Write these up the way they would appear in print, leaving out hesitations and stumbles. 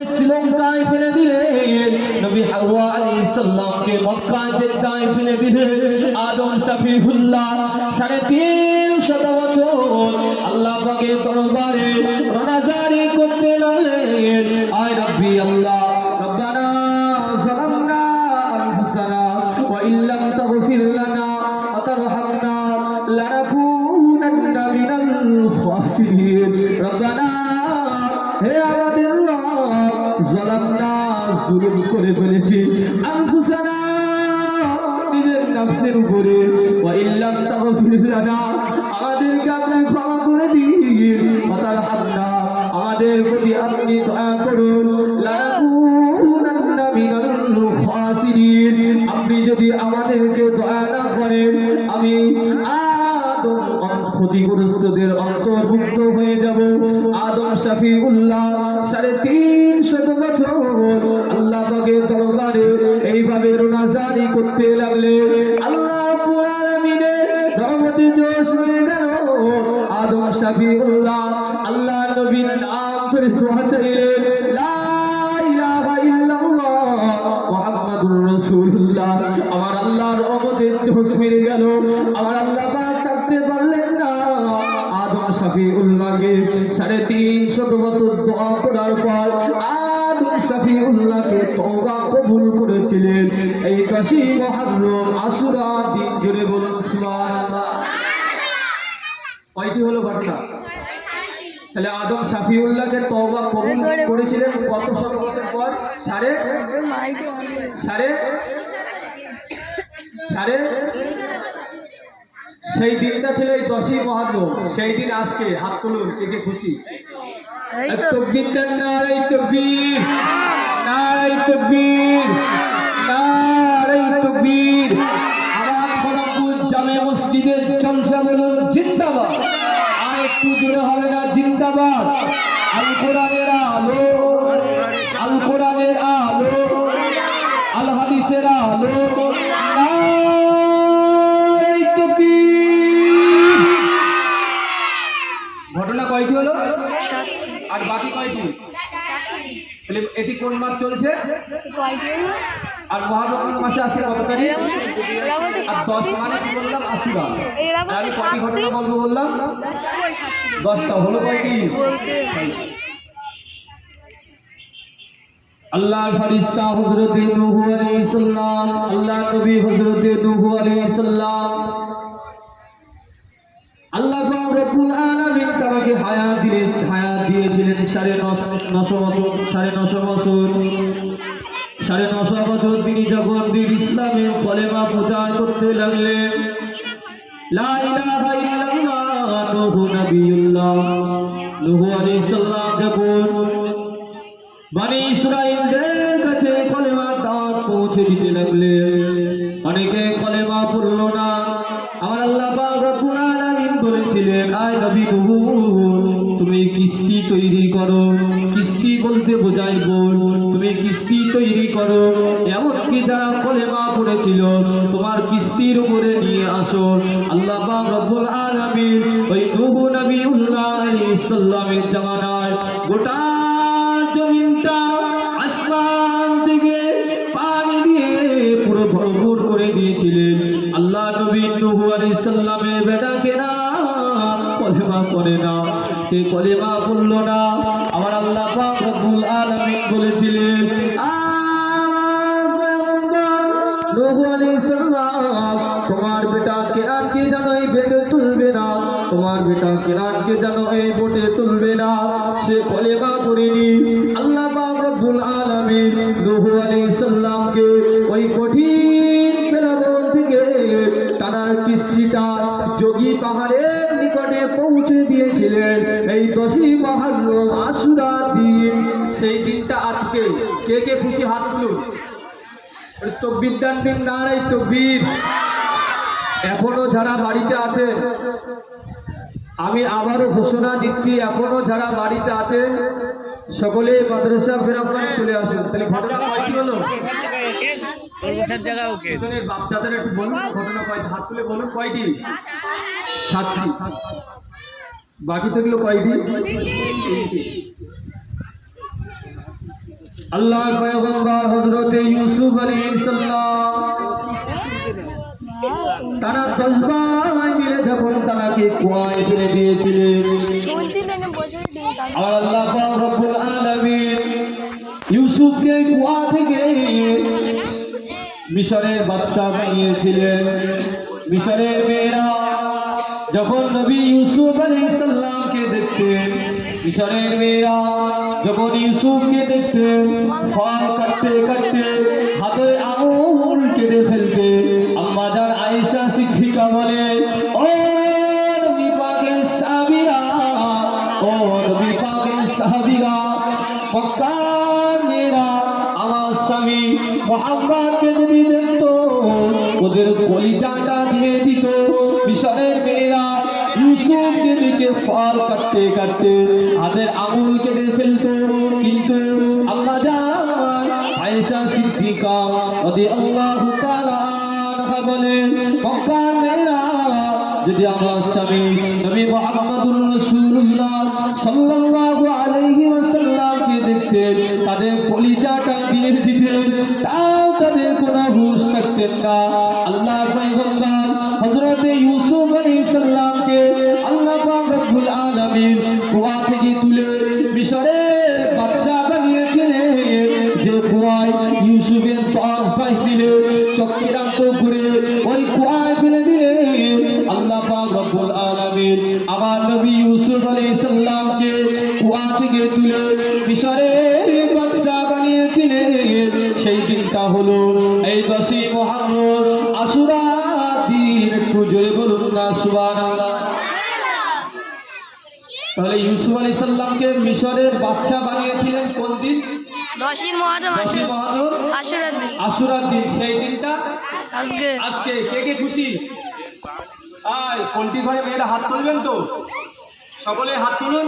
শ্রীলঙ্কায় ফেলে দিলেন, নবী হাওয়া আলাইহিস সালামকে মক্কায় জেদ্দায় ফেলে দিলেন। আদম শফিউল্লাহ 350 বছর আল্লাহ পাকের দরবারে রোনাজারি করতে লাগলেন। আয় রব্বি আল্লাহ রব্বানা যালামনা আনফুসানা ওয়া ইল্লাম তাগফির লানা ওয়া তারহামনা লানাকুনান্না মিনাল খাসিরিন। রব্বানা হে আমাদের রব, যালামনা জুলুম করে ফেলেছি আনফুসানা নিজের নফসের উপরে, ওয়া ইল্লাম তাগফির লানা আমাদেরকে আপনি ক্ষমা করে দিন, ওয়া তারহামনা আমাদের প্রতি আপনি দয়া করুন, লানাকুনান্না মিনাল খাসিরিন আপনি যদি আমাদেরকে দয়া না করেন আমি আদম ক্ষতিগ্রস্তদের অন্তর্ভুক্ত হয়ে যাব। আদম শফিউল্লাহ 350 বছর আল্লাহ পাকের দরবারে এইভাবে রোনাজারি করতে লাগলেন। আল্লাহ রাব্বুল আলামিনের রহমতে জোশ হয়ে গেল। আদম শফিউল্লাহ আল্লাহ নবীর নাম ধরে দোয়া চাইলেন, লা ইলাহা ইল্লাল্লাহ মুহাম্মাদুর রাসূলুল্লাহ। আমার আল্লাহর রহমতে জোশ হয়ে গেল। আমার আল্লাহ পাক থাকতে পারলেন না। আদম শফিউল্লাহকে 350 বছর দোয়া করার পর আদম শফিউল্লাহকে তওবা কবুল করেছিলেন এই 10 মুহররম আশুরা দিন। জোরে বলুন সুবহানাল্লাহ। কয়টি হলো ঘটনা? তাহলে আদম শফিউল্লাহকে তওবা কবুল করেছিলেন কত শত বছর পর? সাড়ে সেই দিনটা ছিল এই 10 মুহররম। সেই দিন আজকে হাত তুলুন, কে খুশি? তাকবীর নারায়ে তাকবীর, নারায়ে তাকবীর, নারায়ে তাকবীর। আবার খড়গপুর জামে মসজিদের জলসা বলুন জিন্দাবাদ। আর একটু জোরে হবে না জিন্দাবাদ। আল কোরআনের আলো, আল কোরআনের আলো, আল হাদিসের আলো। ঘটনা কয়টি হলো? আর বাকি কয়টি? তাহলে এটি কোন মাস চলছে? আর মুহররম মাসে আছে কত তারিখ? আর 10 মানে কি বললাম? আশুরা। আমি কয়টি ঘটনা বলবো বললাম? 10টা। হলো কয়টি? আল্লাহর ফেরেশতা হযরত নূহ আলাইহিস সালাম, আল্লাহ নবী হযরত নূহ আলাইহিস সালাম, আল্লাহ পাক রব্বুল আলামিন তাকে হায়াত দিয়েছিলেন 9.5 বছর। তিনি যখন দিন ইসলামের কলেমা প্রচার করতে লাগলেন, লা ইলাহা ইল্লাল্লাহ, নূহ নবিয়ুল্লাহ, নূহ আলাইহিস সালাম যখন বনি ইসরাঈলদের কাছে কলেমা দাওয়াত পৌঁছে দিতে লাগলেন, অনেকে কলেমা পড়ল না। আমার আল্লাহ পাক রব্বুল আলামিন বলেছিলেন, আয় নবী নূহ তুমি কিস্তি তৈরি করো। কিস্তি বলতে বোঝায় বোট। তুমি কিস্তি তৈরি করো, এমনকি যারা কলেমা পড়েছিল তোমার কিস্তির উপরে নিয়ে আসো। আল্লাহ পাক রব্বুল আলামিন ওই নূহ নবিয়ুল্লাহ আলাইহিস সালামের জামানায় গোটা জমিনটা আসমান থেকে পানি দিয়ে পুরো ভরপুর করে দিয়েছিলেন। আল্লাহ নবী নূহ আলাইহিস সালামের বেটাকে না কলেমা করে না, সে কলেমা পড়ল না। আমার আল্লাহ পাক রব্বুল আলামিন বলেছিলেন, আমার পয়গম্বর নূহ আলাইহিস সালাম তোমার বেটা কেনানকে যেন এই বেটে তুলবে না, তোমার বেটা কেনানকে যেন এই বোটে তুলবে না। সে কলেমা পড়েনি। আল্লাহ পাক রব্বুল আলামিন নূহ আলাইহিস সালামকে ওই কঠিন ফেরাউন থেকে তার কিস্তিটা যোগী পাহাড়ের নিকটে পৌঁছে দিয়েছিলেন এই 10 মুহররম আশুরা দিন। সেই দিনটা আজকে। কে কে খুশি? হাত তুলুন। তাকবীর দান দিন, নারায়ে তাকবীর। এখনো যারা বাড়িতে আছে, আমি আবারও ঘোষণা দিচ্ছি, এখনো যারা বাড়িতে আছে সকলে মাদ্রাসা ফেরাফান চলে আসুন। তাহলে ঘটনা কয়টি হলো? বাচ্চাদের একটু বলুন ঘটনা কয়টি? হাত তুলে বলুন কয়টি? 7টি। বাকি থাকলো কয়টি? আল্লাহর পয়গম্বর হযরত ইউসুফ আলাইহিস সালাম তারা 10 ভাই মিলে যখন তাকে কুয়ায় ফেলে দিয়েছিলেন, আর আল্লাহ পাক রব্বুল আলামিন ইউসুফকে কুয়া থেকে মিশরের বাদশা বানিয়েছিলেন। মিশরের মেয়েরা যখন নবী ইউসুফ আলাইহিস সালামকে দেখতেন, মিশরের মেয়েরা যখন ইউসুফকে দেখতেন, ফল কাটতে কাটতে হাতে আঙুল কেটে ফেলতে, আম্মা জান আয়েশা সিদ্দিকা বলে, ও নবী পাকের সাহাবীরা, ও নবী পাকের সাহাবীরা, মক্কার মেয়েরা আমার স্বামী মুহাম্মদকে যদি দেখতো ওদের কলিজাটা দিয়ে দিত। মিশরের মেয়েরা ইউসুফকে দেখে ফল কাটতে কাটতে হাতের আঙুল কেটে ফেলতো, কিন্তু আম্মা জান আয়েশা সিদ্দিকা রাদিয়াল্লাহু তাআলা আনহা বলেন, মক্কার মেয়েরা যদি আমার স্বামী নবী মুহাম্মদুর রাসূলুল্লাহ সাল্লাল্লাহু আলাইহি ওয়াসাল্লামকে দেখতেন, তাদের কলিজাটা দিয়ে দিতেন, তাও তাদের কোনো হুঁশ থাকতেন না। আল্লাহ পয়গম্বর হযরত ইউসুফ আলাইহিস সালামকে আল্লাহ পাক রব্বুল আলামিন কুয়া থেকে তুলে মিশরের বাদশা বানিয়েছিলেন, যে কুয়ায় ইউসুফের 10 ভাই মিলে চক্রান্ত করে ওই কুয়ায় ফেলে দিলে আল্লাহ পাক রব্বুল আলামিন আমার নবী ইউসুফ আলাইহিস সালামকে কুয়া থেকে তুলে মিশরের বাদশা বানিয়েছিলেন। সেই দিনটা হলো এই 10ই মুহররম আশুরা দিন। একটু জোরে বলুন না সুবহানাল্লাহ। তাহলে ইউসুফ আলাইহিস সালামকে মিশরের বাদশা বানিয়েছিলেন কোন দিন? 10ই মুহররম আশুরার দিন। আশুরার দিন। সেই দিনটা আজকে। আজকে কে কে খুশি? আয় পোল্ট্রি ঘরে মেয়েরা হাত তুলবেন তো, সকলে হাত তুলুন।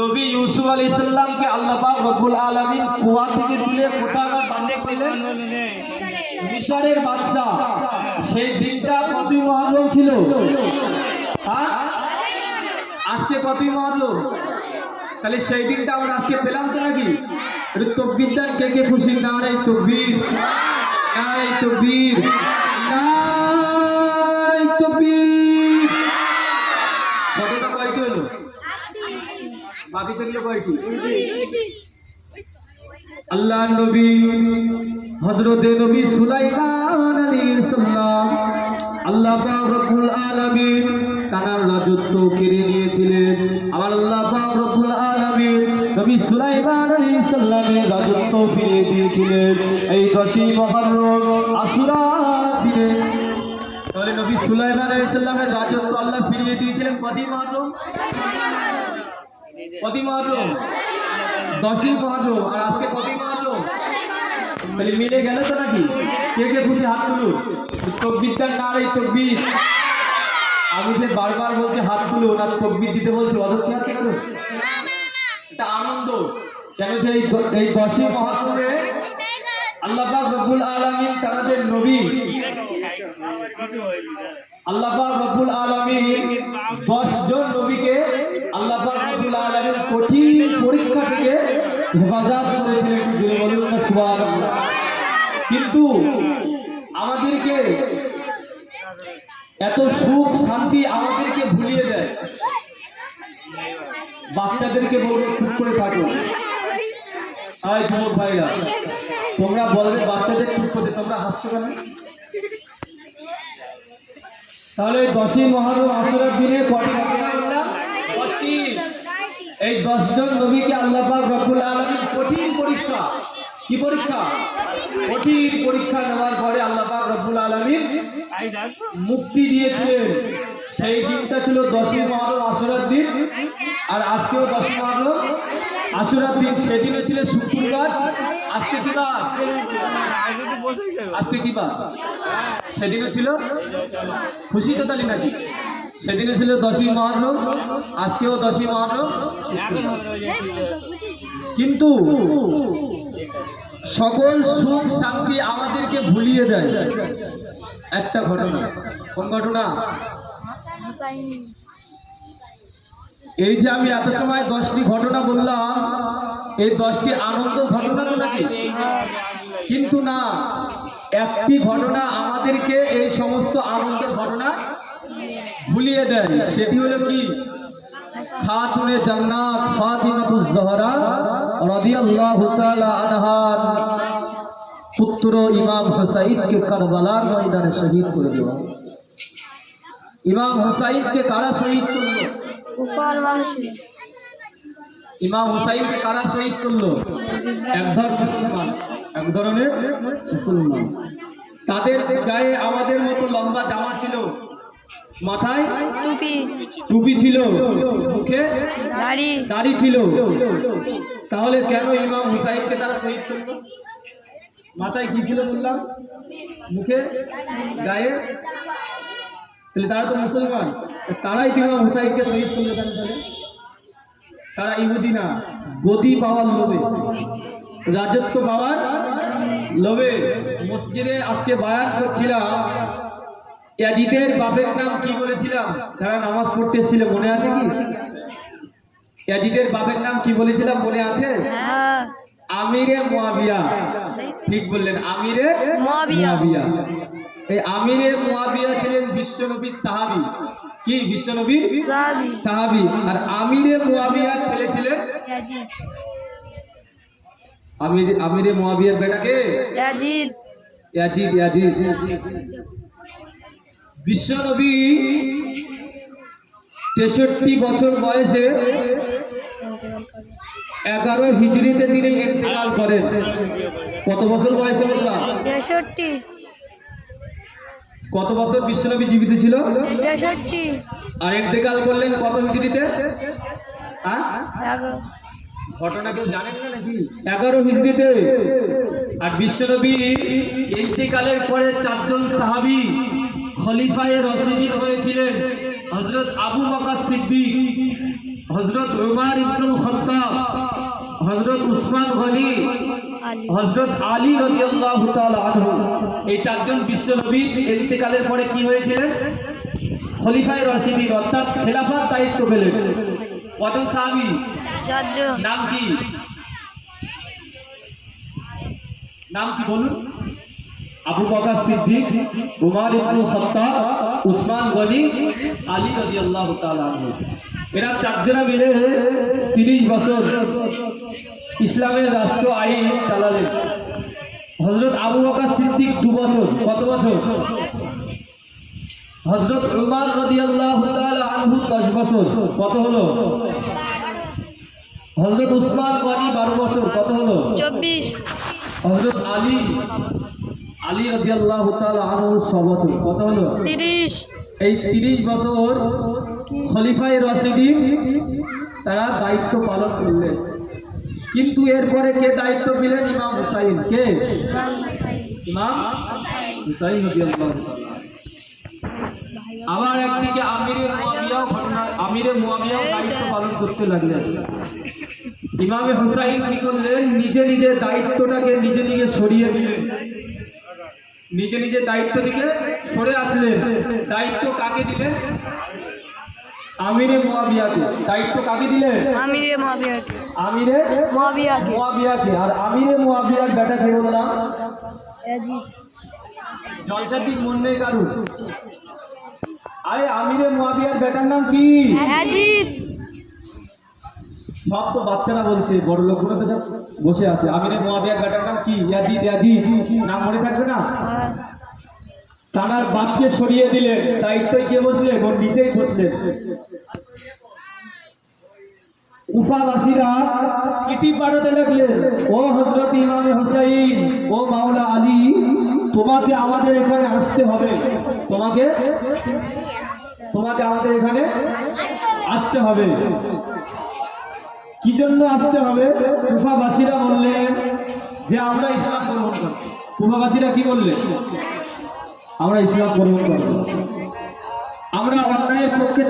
নবী ইউসুফ আলাইহিস সালামকে আল্লাহ পাক রব্বুল আলামিন কুয়া থেকে তুলে কোথায় বানিয়েছিলেন? মিশরের বাদশা। সেই দিনটা কতই মুহররম ছিল? হ্যাঁ, আজকে কতই মুহররম? তাহলে সেই দিনটা আমরা আজকে পেলাম তো নাকি? তাকবীর দেন কে কে খুশি? নারে তাকবীর, নারে তাকবীর, নারে তাকবীর। কতটা কয়টি হলো? বাকি থাকলে কয়টি? আল্লাহ নবী হযরতে নবী সুলাইমান আলাইহিস সালাম আল্লাহ পাক রব্বুল আলামিন তার রাজত্ব কেড়ে নিয়েছিলেন। আমার আল্লাহ পাক রব্বুল আলামিন নবী সুলাইমান আলাইহিস সালামের রাজত্ব ফিরিয়ে দিয়েছিলেন এই 10ই মুহররম আশুরা দিনে। তাহলে নবী সুলাইমান আলাইহিস সালামের রাজত্ব আল্লাহ ফিরিয়ে দিয়েছিলেন কতই মুহররম? কতই মুহররম? 10ই মুহররম। আর আজকে কতই মুহররম? তাহলে মিলে গেল তো নাকি? কে কে খুশি হাত তুলুন। তাকবীর দেন, নারে তাকবীর। আমি যে বারবার বলছি হাত তুলুন আর তাকবীর দিতে বলছি, অযথা হাত কেন? এটা আনন্দ। কেন যে এই 10ই মুহররমে আল্লাহ পাক রব্বুল আলামিন তাদের নবী আল্লাহ পাক রব্বুল আলামিন 10 জন নবীকে আল্লাহ পাক রব্বুল আলামিন কঠিন পরীক্ষা থেকে হেফাজত করেছিলেন। বলুন না সুবহানাল্লাহ। কিন্তু আমাদেরকে এত সুখ শান্তি আমাদেরকে ভুলিয়ে দেয়। বাচ্চাদেরকে বলবে চুপ করে থাকো। আয় যুবক ভাইরা, তোমরা বলবে বাচ্চাদের চুপ করতে, তোমরা হাসছো কেন? তাহলে 10ই মুহররম আশুরার দিনে কটি ঘটনা বললাম? 10টি। এই 10 জন নবীকে আল্লাহ পাক রব্বুল আলামিন কঠিন পরীক্ষা, কি পরীক্ষা? কঠিন পরীক্ষা নেওয়ার পরে আল্লাহ পাক রব্বুল আলামিন মুক্তি দিয়েছিলেন। সেই দিনটা ছিল 10ই মুহররম আশুরার দিন। আর আজকেও 10ই মুহররম আশুরার দিন। সেদিনও ছিল শুক্রবার। আজকে কি বার? আজকে কি বার? সেদিনও ছিল খুশি তো তালি নাকি? সেদিনও ছিল 10ই মুহররম, আজকেও 10ই মুহররম। কিন্তু সকল সুখ শান্তি আমাদেরকে ভুলিয়ে দেয় একটা ঘটনা। কোন ঘটনা? এই যে আমি এত সময় 10টি ঘটনা বললাম, এই 10টি আনন্দ ঘটনা তো নাকি? কিন্তু না, একটি ঘটনা আমাদেরকে এই সমস্ত আনন্দের ঘটনা ভুলিয়ে দেয়। সেটি হলো কি? খাতুনে জান্নাত ফাতিমাতুজ জহরা রাদিয়াল্লাহু তাআলা আনহার পুত্র ইমাম হুসাইনকে কারবালার ময়দানে শহীদ করে দেওয়া। ইমাম হুসাইনকে কারা শহীদ করলো? গোপাল মানুষ ইমাম হুসাইনকে কারা শহীদ করলো? এক ধরনের মুসলমান। তাদের গায়ে আমাদের মতো লম্বা জামা ছিল, মাথায় টুপি ছিল, মুখে দাড়ি ছিল। তাহলে কেন ইমাম হুসাইনকে তারা শহীদ করলো? মাথায় কি ছিল বললাম, মুখে, গায়ে, তাহলে তারা তো মুসলমান। তারাই ইমাম হুসাইনকে শহীদ করলো কেন? তারা ইহুদি না, গদি পাওয়ার লোভে, রাজত্ব পাওয়ার লোভে। মসজিদে আজকে বায়াত করছিলাম, ইয়াজিদের বাপের নাম কি বলেছিলাম? যারা নামাজ পড়তে এসেছিল মনে আছে কি? ইয়াজিদের বাপের নাম কি বলেছিলাম মনে আছে? আমিরে মুয়াবিয়া। ঠিক বললেন, আমিরে মুয়াবিয়া। এই আমিরে মুয়াবিয়া ছিলেন বিশ্বনবীর সাহাবী। কি বিশ্বনবীর সাহাবী? আর আমিরে মুয়াবিয়ার ছেলে ছিলেন ইয়াজিদ। আমিরে মুয়াবিয়ার বেটা কে? ইয়াজিদ। বিশ্বনবী 63 বছর বয়সে 11 হিজরিতে তিনি ইন্তেকাল করেন। কত বছর বয়সে বললাম? 63। কত বছর বিশ্বনবী জীবিত ছিল? 63। আর ইন্তেকাল করলেন কত হিজরিতে? ঘটনা কেউ জানেন না নাকি? 11 হিজরিতে। আর বিশ্বনবী ইন্তেকালের পরে 4 জন সাহাবী খলিফায়ে রাশিদিন হয়েছিলেন। হযরত আবু বকর সিদ্দিক, হযরত উমর ইবনুল খাত্তাব, হযরত উসমান গনি, হযরত আলী রাদিয়াল্লাহু তাআলা আনহু। এই 4 জন বিশ্বনবীর ইন্তেকালের পরে কি হয়েছিলেন? খলিফায়ে রাশিদিন, অর্থাৎ খেলাফত দায়িত্ব পেলেন। কত সাহাবী? 4 জন। নাম কি? নাম কি বলুন? আবু বকর সিদ্দিক, উমর ইবনুল খাত্তাব, উসমান গনি, আলী রাদিয়াল্লাহু তাআলা আনহু। এরা 4 জনা মিলে 30 বছর ইসলামের রাষ্ট্র আইন চালালেন। হযরত আবু বকর সিদ্দিক 2 বছর। কত বছর? হযরত উমর রাদিয়াল্লাহু তাআলা আনহু 10 বছর। কত হলো? হযরত উসমান গনি 12 বছর। কত হলো? 24। হযরত আলী রাদিয়াল্লাহু তাআলা আনহু 6 বছর। কত হলো? 30। এই 30 বছর খলিফায়ে রাশিদিন তারা দায়িত্ব পালন করলেন। কিন্তু এরপরে কে দায়িত্ব পেলেন? ইমাম হুসাইন। কে? ইমাম হুসাইন রাদিয়াল্লাহু তাআলা। আবার একদিকে আমিরে মুয়াবিয়াও দায়িত্ব পালন করতে লাগলেন। ইমামে হুসাইন কি করলেন? নিজে দায়িত্বটাকে নিজে সরিয়ে দিলেন। নিজে দায়িত্ব থেকে সরে আসলেন। দায়িত্ব কাকে দিলেন? আমিরে মুয়াবিয়াকে। দায়িত্ব কাকে দিলেন? আমিরে মুয়াবিয়াকে। আর আমিরে মুয়াবিয়ার বেটা কে বললাম? ইয়াজিদ। জলসার দিক মন নেই কারু? আরে আমিরে মুয়াবিয়ার বেটার নাম কি? ইয়াজিদ। সব তো বাচ্চারা বলছে, বড় লোকগুলো তো সব বসে আছে। আমিরে মুয়াবিয়ার বেটার নাম কি? ইয়াজিদ। নাম মনে থাকবে না? তার বাপকে সরিয়ে দিলেন। দায়িত্বই কে বসলেন? ও নিজেই বসলেন। কুফাবাসীরা চিঠি পাঠাতে লাগলেন, ও হযরত ইমামে হুসাইন, ও মাওলা আলী, তোমাকে আমাদের এখানে আসতে হবে। তোমাকে আমাদের এখানে আসতে হবে। কি জন্য আসতে হবে? কুফাবাসীরা বললেন যে আমরা ইসলাম গ্রহণ করব। কুফাবাসীরা কি বললেন? আমরা ইসলাম গ্রহণ করব। আমরা অন্যায়ের পক্ষে